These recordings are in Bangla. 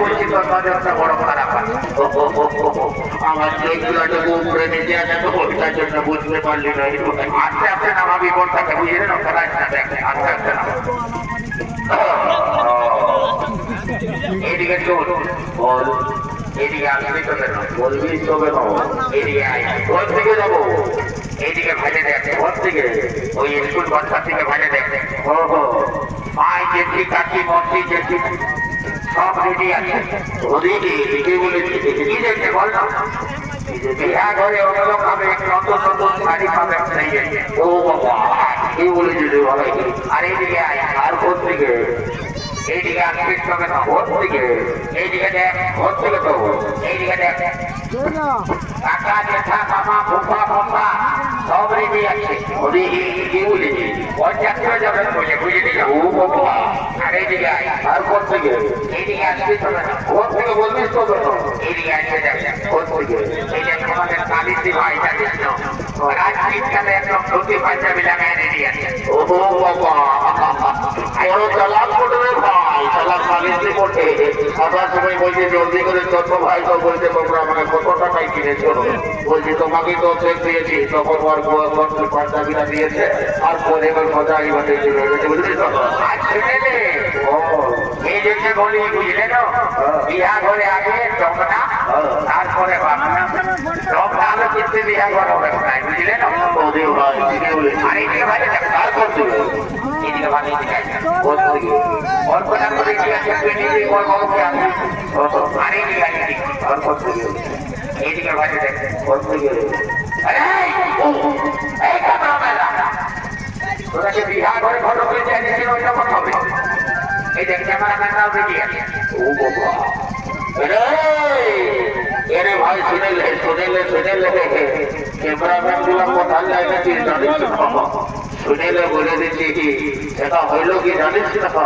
বলছি তোর নজরটা বড় খারাপ আছে। আমার চোখগুলো উপরে নিচে আছে তো ওইটার জন্য বুঝতে পারলি না। আস্তে আস্তে নামাবি কোনটাকে বুঝলি না, ফেরাইস না, দেখ আস্তে আস্তে নামা। এইদিকে চল, বল এইদিকে আসবি তো কেন? বলবি তবে এদিকে আয়, ওর দিকে যাবো। এইদিকে ভাজে দেখ, ওর দিকে ওই স্কুল বাচ্চার দিকে ভাজে দেখ। মাই যেটি কাকি মন্ত্রী যেটি সব রেডি আছে। ওদিকে এদিকে বলেছি কি দেখতে বল না। বিহা ঘরে অন্যরকম ভাবে নতুন নতুন শাড়ি পাবেন। ও বাবা কি বলেছি রে ভাই। আর এইদিকে আয়, আর কোন দিকে? এইদিকে আসবিস তবে না, ওর দিকে। এইদিকে দেখ, ওর দিকে তো এইদিকে দেখ। কাকা জেঠা মামা ফুফা ফুফা সব রেডি আছে। ওদিকে কি বলেছি ওর চাকরি যাবেন বলে বুঝলি। ও বাবা আর এইদিকে আয়, আর কোন দিকে? এইদিকে আসবিস তবে না, ওর দিকে বলবিস তবে না। এইদিকে আসবে দেখ, ওর দিকে। এই যে আমাদের কালিসি ভাই জানিস না, আজ শীতকালে একদম ধুতি পাঞ্জাবি লাগায় রেডি আছে। ও বাবা বড় চালাক করবে ভাই, চালাক কালিসি করতে। সবার সময় বলছে জলদি করে ছোট ভাই, তো বলছে তোমরা আমাকে কত টাকায় কিনেছো? বলছি তোমাকেই তো চেক দিয়েছি, তখন ওর পাঞ্জাবিটা দিয়েছে আর পরে এবার মজা এইভাবে চলে গেছে বুঝলি তো। আজ শুনেলে এই যে বলি বুঝলে না, বিহা ঘরে আগে জমনা তারপরে বাপনা। জমনা হলো কিন্তু বিহা ঘর হবে নাই বুঝলে না। আর এইদিকে ভাই তার করতে এইদিকে ভাই ওর কথা করে কি আছে ওর বাবুকে আসবে। আর এইদিকে ভাই দেখ, ওর দিকে তোরাকে বিহা ঘরে ফটো করে চাইছি ওইরকম হবে। এই দেখ ক্যামেরাম্যানরাও রেডি আছে। ও বাবা এরে ভাই শুনেলে শুনেলে শুনেলে ক্যামেরাম্যান গুলা কোথায় লাইনেছিস জানিস না? শুনেলে বলে দিচ্ছি কি এটা হইল কি জানিস না?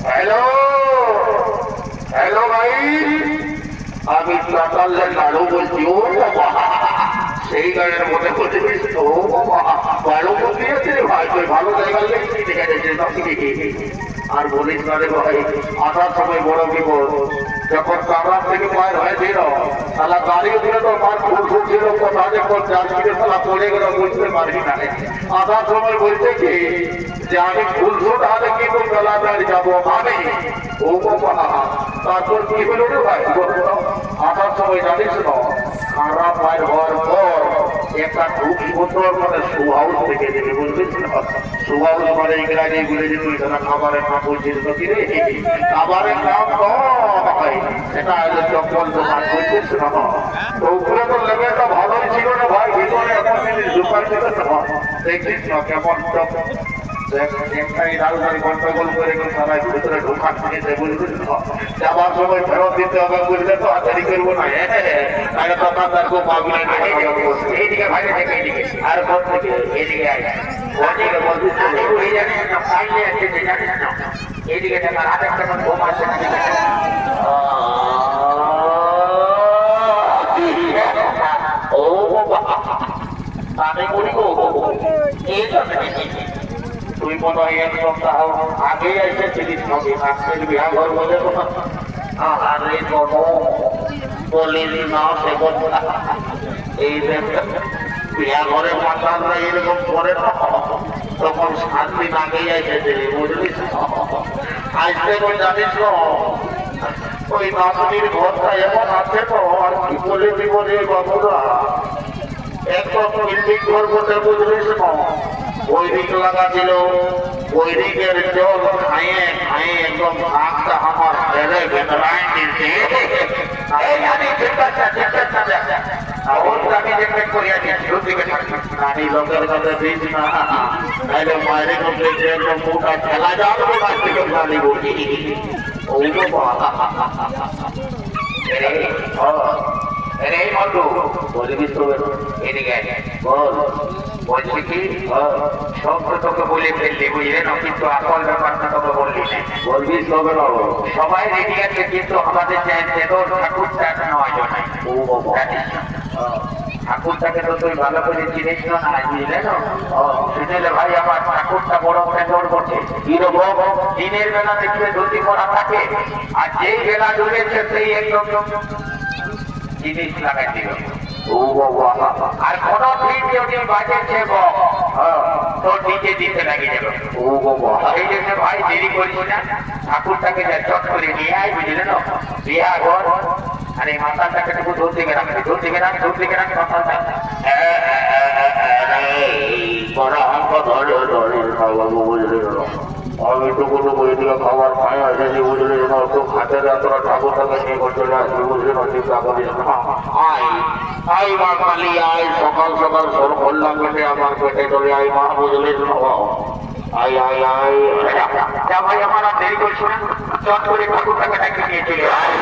হ্যালো হ্যালো ভাই, আমি টাটালের লাড়ু বলছি। ও বাবা সেই গাড়ির মধ্যে বলছিস তো? ও বাবা বাড়ু বলতে আছে ভাই, তুই ভালো জায়গা লেগেছি দেখা যাচ্ছে। আর বলিস না রে ভাই, আসার সময় বড় বিপদ। যখন কামরার থেকে বাইর হয়েছিল তাহলে গাড়িও দিলে তো মার ফুল ফুলছিল, কোথাও যে কোন যাত্রীকে তারা পড়ে গেল বুঝতে পারি না। আসার সময় বলছে কি যে আমি ফুল ফুল তাহলে কিন্তু বেলাটার যাবো আমি। ও বাবা তারপর কি হলো রে ভাই? আসার সময় জানিস না, খারাপ বাইর হওয়ার পর একটা খুব সুন্দর মানে সুহাউস থেকে দেবে বুঝলিস না। সুহাউস মানে ইংরাজি বলে যে তুই সেটা খাবারের নাম বলছিস তো কি রে? খাবারের নাম নয়, এটা হলো চপ্পল দোকান বুঝছিস না। তো উপরে তো লেভেলটা ভালোই ছিল না ভাই, ভিতরে এখন জিনিস ঢুকার ছিল না। দেখছিস না কেমন একটাই রাজধানী গন্ডগোল করে সবাই ভিতরে ঢোকার থেকে বুঝছিস না। যাবার সময় ফেরত দিতে হবে বুঝলে তো আচারি করবো না। তাহলে তখন তার খুব ভাবনা এইদিকে ভাই থেকে এইদিকে আর কোন থেকে এইদিকে আয়। ওদিকে বলছিস জানিস না সাইলে আছে জানিস না। এইদিকে আমার হাতের কেমন ঘুম আসছে না। ও বাবা আমি বলি গো তুই মনে হয় এক সপ্তাহ আগেই এসেছিলিস নদী নাচের বিহা ঘর বলে। আরে বলিস না সে কথা। এই বিহা ঘরে মাতালরা এরকম করে না, তখন 7 দিন আগেই এসেছিলি বুঝলিস। আসতে তো জানিস না ওই নাতনির ঘরটা এমন আছে তো আর কি বলে জীবনে বাবুরা একদম বিল্ডিং ঘর বলতে বুঝলিস না। বৈদিক লাগা ছিল, বৈদিকের জল খাইয়ে খাইয়ে একদম নাকটা আমার ফেলে ভেতরায় দিতে। লোকের কাছে দিস না, তাহলে বাইরে করতে একদম মোটা খেলা যাবে কাছ থেকে গাড়ি বলি। এই মতো বলবি তো এদিকে বল। বলছি কি সব তোকে বলে ফেললি বুঝলে না, কিন্তু আসল ব্যাপারটা তোকে বললি না। বলবি তবে সবাই রেডি আছে, কিন্তু আমাদের ঠাকুর চাষ নেওয়া যায়। ও জানিস ঠাকুরটাকে তো তুই ভালো করে চিনিস না, বুঝলে না? শুনেলে ভাই আমার ঠাকুরটা বড় প্যান্ডল করছে কিরকম, দিনের বেলা দেখলে ধুতি পরা থাকে, আর যেই বেলা ডুবেছে সেই একদম জিনিস লাগাই দিল। ও বাবা, আর কোন দিন যদি বাজেছে তোর নিচে দিতে লাগিয়ে যাবে। ও বাবা, এই জন্য ভাই দেরি করিস না, ঠাকুরটাকে চট করে নিয়ে আয়, বুঝলে না? বিয়া ঘর আর এই মাথাটাকে টুকু দূর দিকে রাখবে, দূর দিকে রাখ, দূর দিকে রাখ মাথাটা। আমি টুকু টুকু এদিকে খাবার খাই আসেছি, বুঝলি না? তো খাতে তোরা ঠাকুরটাকে নিয়ে করতে আসবি, বুঝলি না? চিন্তা করিস না। আয় আই মা কালী আয়, সকাল সকাল সর করলাম পেটে, আমার পেটে চলে আই মা, বুঝলি না? আই আই আই যা ভাই, আমার আর দেরি করছি না, চট করে ঠাকুরটাকে ডেকে নিয়ে চলে আয়।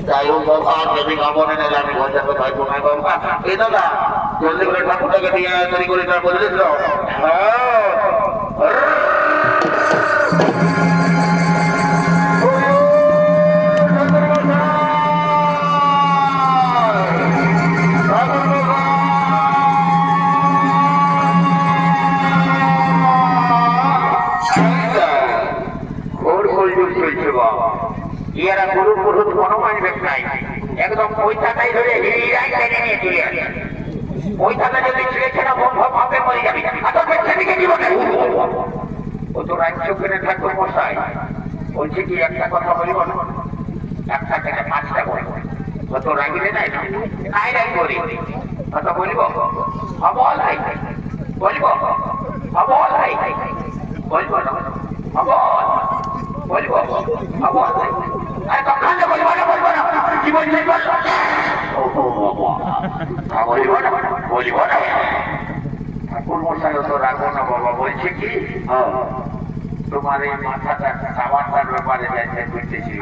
যাই হোক বাবা, যদি কামনে নেই আমি ঘর যাবো, ভাই বোনাই বাবা। এই দাদা জলদি করে ঠাকুরটাকে নিয়ে তৈরি করে না, বুঝলি তো? ইয়ারা গরু পুরুষ কোনো মানবেক নাই, একদম পয়সাটাই ধরে হিরাই টেনে নিয়ে চলে আসে। পয়সাটা যদি ছেড়েছে না বন্ধ ভাবে মরে যাবি, সেদিকে জীবনে ও তো রাজ্য কেনে ঠাকুর মশাই বলছে কি একটা কথা বলিব না, একটা কেনে পাঁচটা বলব, অত রাগিলে নাই না, নাই রাগ করি কথা বলিব, অবল হাই বলিব, অবল হাই বলব না, অবল বলিব, অবল হাই। আরে কখন বলবো না, বলবো না, কি বলছিস বল? বলিব না, বলিব না। ঠাকুর মশাই তো রাখবো না বাবা, বলছে কি তোমার এই মাথাটা খাবারটার ব্যাপারে যাইতে করতেছি।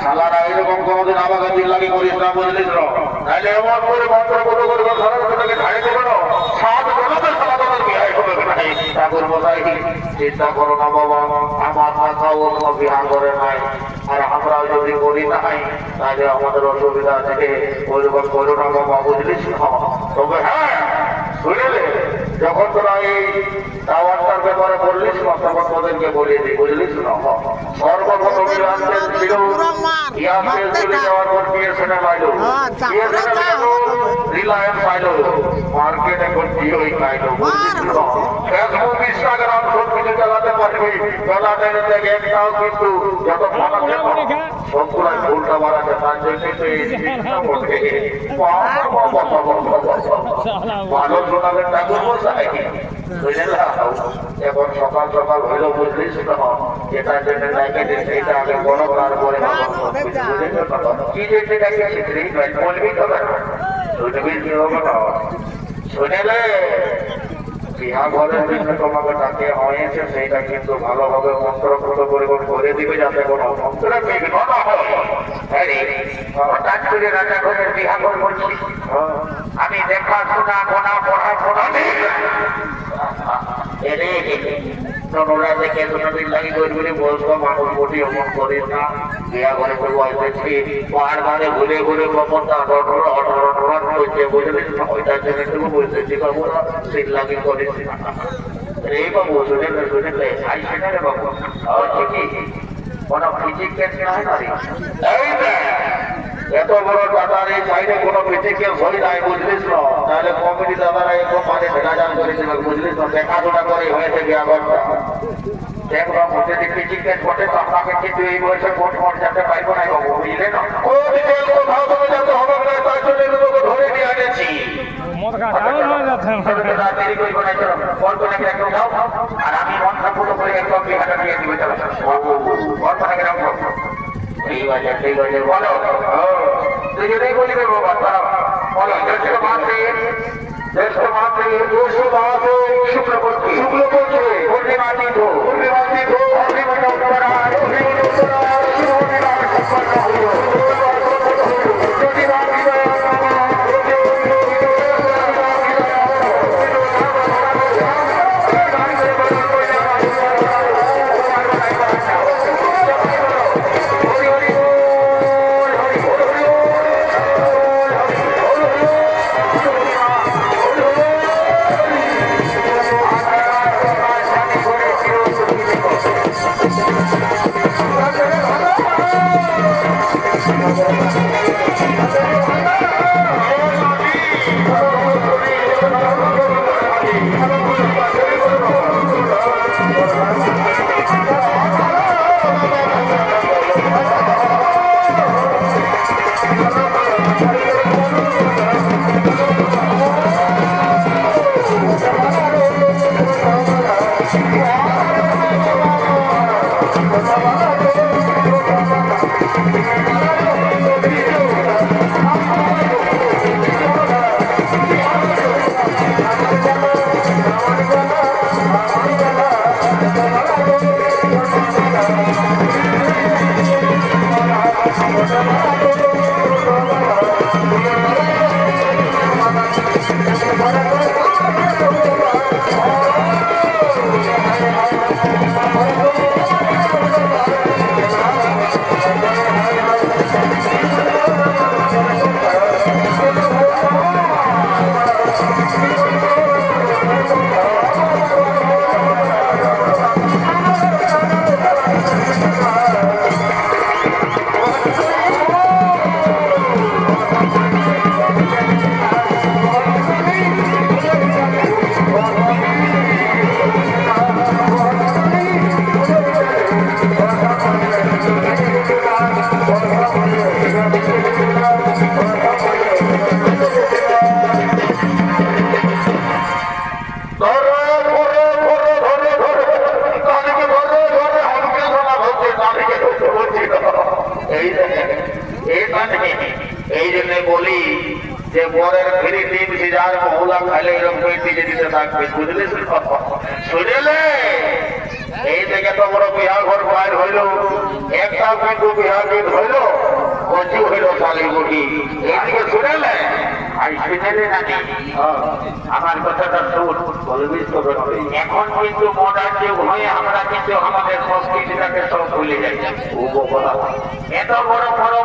সালারা এরকম কোনোদিন আমাকে চিল্লামি করিস না, বুঝলিস না? তাহলে এমন করে মন্ত্র করে করে সরস্বতীকে ঝাড়ি দেবো না, সাত জনদের সমাধানের বিহার হবে না। ঠাকুর মশাই চিন্তা করো না বাবা, আমার মাথা অন্য বিহার করে নাই, আর আমরাও যদি করি নাই তাহলে আমাদের অসুবিধা আছে, ওইরকম করো না বাবা, বুঝলিস না? তবে হ্যাঁ শুনেলে, যখন তোরা এই টাওয়ারটার ব্যাপারে বললিস না, তখন তোদেরকে বলিয়ে দিই, বুঝলিস না? সর্বপ্রথম ইয়ারসেল ছিল, ইয়ারসেল চলে যাওয়ার পর বিএসএনএল আইলো, বিএসএনএল গেল, রিলায়েন্স আইলো, মার্কেট এখন জিওই আইলো, বুঝলিস না? ফেসবুক, ইনস্টাগ্রাম সব কিছু চালাতে পারবি, চালাতে থেকে একটাও কিন্তু যত ফোনাতে সবগুলাই ভুলটা বাড়াতে, তার জন্য তো এই জিনিসটা বলবে ভালো শোনাবেন ঠাকুর মশাই, বুঝলাম? এখন সকাল সকাল হইল, বুঝলিস না? যেটার জন্য ডাইকেটে সেইটা আগে বড় করার পরে কি যেতে ডাকে বলবি তো না, শুনবি কি হবে না? শুনেলে বিহা ঘরের জন্য তোমাকে ডাকে হয়েছে, সেইটা কিন্তু ভালোভাবে মন্ত্রপুত করে দিবে, যাতে কোনো মন্ত্রের বিঘ্ন না হয়। হঠাৎ করে রাজা ঘরের বিহা ঘর করছি, আমি দেখাশোনা গোনা পড়াশোনা ওরা দেখে কোনোদিন লাগি করে বলবো মানুষ বটি অমন করিস না, বিয়া ঘরে করে বসেছি পাহাড় ধারে ঘুরে ঘুরে কমরটা করছে, বুঝলিস না? ওইটার জন্য একটু বলতেছি বাবু শীত লাগি করিস না। এই বাবু শুনেলে শুনেলে আই সেখানে বাবু হচ্ছে কি কোনো ফিজিক্যাল নাই না, এত বড় টাকার এই সাইডে কোনো ফিজিক্যাল হই নাই, বুঝলিস না? তাহলে কমিটি দাদারা এরকম মানে ভেজাজাল করেছিল, বুঝলিস না? দেখাশোনা করে হয়েছে বিয়াঘরটা। দেখলাম হচ্ছে যে ফিজিক্যাল ঘটে, তো আপনাকে কিন্তু এই বয়সে ভোট ভোট যাতে পাইবো না বাবু, বুঝলে না? কোথাও তুমি যাতে হবে না, তার জন্য তোকে ধরে নিয়ে আনেছি। আর আমি মনটা পুরো করে একদম বিহাটা দিয়ে দিবে, ঠিক আছে ঠিক আছে, বলো তুই যদি বলিবে বাবা, বলো জ্যেষ্ঠ মাসে শুক্লপক্ষে পূর্ণিমা তীর্থ যে বরের ফিরি 3,000 মহুলা খাইলে এরকম পেটে দিতে থাকবে, বুঝলে? শুনেলে এই থেকে তো বড় বিহা ঘর বাইর হইল, একটা কিন্তু বিহা গীত হইল, কচি হইল শালি বুড়ি। এইদিকে শুনেলে আর শুনেলে নাকি আমার কথাটা শুন, বলবি তো এখন কিন্তু মডার্ন যুগ হয়ে আমরা কিন্তু আমাদের সংস্কৃতিটাকে সব ভুলে যাই। এত বড় বড়